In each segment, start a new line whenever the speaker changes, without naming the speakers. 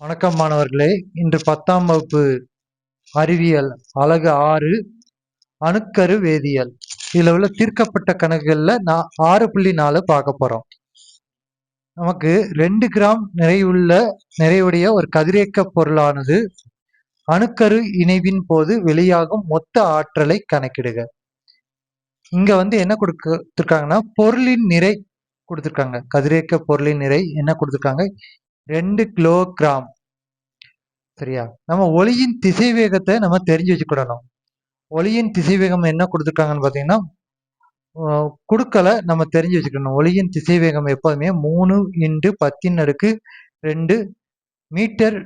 வணக்கம் மாணவர்களே, இன்று 10ஆம் வகுப்பு அறிவியல் அலகு 6 அணுக்கரு வேதியியல் இதுல உள்ள தீர்க்கப்பட்ட கணக்குகள்ல 6.4 பார்க்க போறோம். நமக்கு 2 கிராம் நிறையுடைய ஒரு கதிரியக்க பொருளானது அணுக்கரு இணைவின் போது வெளியாகும் மொத்த ஆற்றலை கணக்கிடுக. இங்க என்ன கொடுத்திருக்காங்கன்னா பொருளின் நிறை கொடுத்திருக்காங்க. கதிரியக்க பொருளின் நிறை என்ன கொடுத்திருக்காங்க? 2 கிலோகிராம். சரியா? நம்ம ஒளியின் திசைவேகத்தை நம்ம தெரிஞ்சு வச்சுக்கிடணும். ஒளியின் திசைவேகம் என்ன கொடுத்துருக்காங்கன்னு பார்த்தீங்கன்னா குடுக்கலை நம்ம தெரிஞ்சு வச்சுக்கணும். ஒளியின் திசைவேகம் எப்போதுமே 3 × 10⁻2 மீட்டர்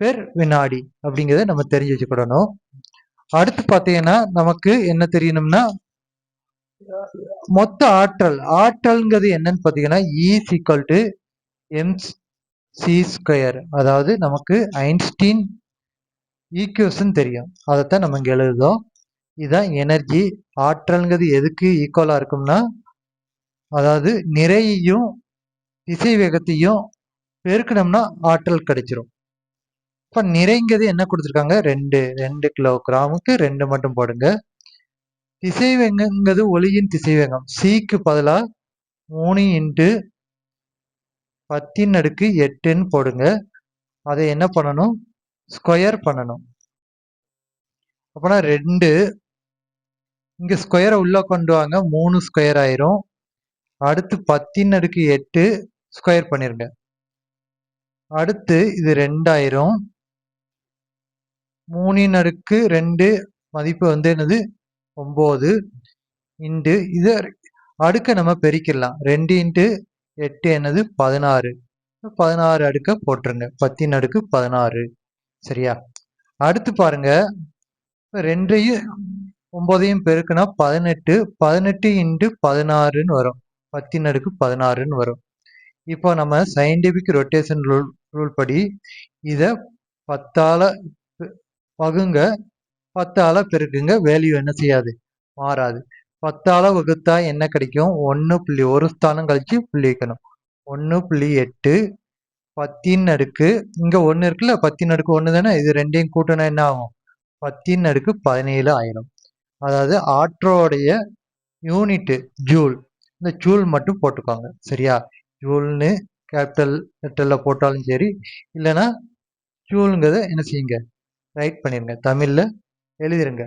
பெர் வினாடி அப்படிங்கிறத நம்ம தெரிஞ்சு வச்சுக்கிடணும். அடுத்து பார்த்தீங்கன்னா நமக்கு என்ன தெரியணும்னா மொத்த ஆற்றல்ங்கிறது என்னன்னு பார்த்தீங்கன்னா E=mc². அதாவது நமக்கு ஐன்ஸ்டீன் ஈக்குவேஷன் தெரியும், அதைத்தான் நம்ம இங்க எழுதுறோம். இதுதான் எனர்ஜி. ஆற்றல்ங்கிறது எதுக்கு ஈக்குவலா இருக்கும்னா, அதாவது நிறையையும் திசை வேகத்தையும் பெருக்கணும்னா ஆற்றல் கிடைச்சிரும். இப்ப நிறைங்கிறது என்ன கொடுத்துருக்காங்க? 2 கிலோகிராமுக்கு 2 மட்டும் போடுங்க. திசை வேகங்கிறது ஒளியின் திசை வேகம். சிக்கு பதிலா 3 × 10⁸ போடுங்க. அதை என்ன பண்ணணும்? ஸ்கொயர் பண்ணணும். அப்பனா 2 இங்க ஸ்கொயரை உள்ள கொண்டு வாங்க, 3 ஸ்கொயர் ஆயிரும். அடுத்து 10⁸ ஸ்கொயர் பண்ணிருங்க. அடுத்து இது 2 ஆயிரும். 3⁸2 மதிப்பு என்னது? 9 இது அடுக்க நம்ம பெருக்கிடலாம். 2 × 8 என்னது? 16. 16 அடுக்க போட்டுருங்க. 10⁻16. சரியா? அடுத்து பாருங்க, 2ஐயும் 9ஐயும் பெருக்குனா 18. 18 × 16 வரும். 10⁻16 வரும். இப்போ நம்ம சயின்டிபிக் ரொட்டேஷன் ரூல் படி இதை 10ஆல வகுங்க, 10ஆல பெருக்குங்க. வேல்யூ என்ன செய்யாது? மாறாது. 10ஆல வகுத்தா என்ன கிடைக்கும்? 1.1 ஸ்தானம் கழிச்சு புள்ளி வைக்கணும். 1.8 10 இங்க 1 இருக்குல்ல, 10⁻1 தானே. இது ரெண்டையும் கூட்டினா என்ன ஆகும்? 10⁻17 ஆயிரும். அதாவது ஆற்றோடைய யூனிட் ஜூல். இந்த ஜூல் மட்டும் போட்டுக்கோங்க. சரியா? ஜூல்னு கேபிட்டல் லெட்டர்ல போட்டாலும் சரி, இல்லைன்னா ஜூலுங்கிறத என்ன செய்யுங்க? ரைட் பண்ணிருங்க, தமிழ்ல எழுதிருங்க.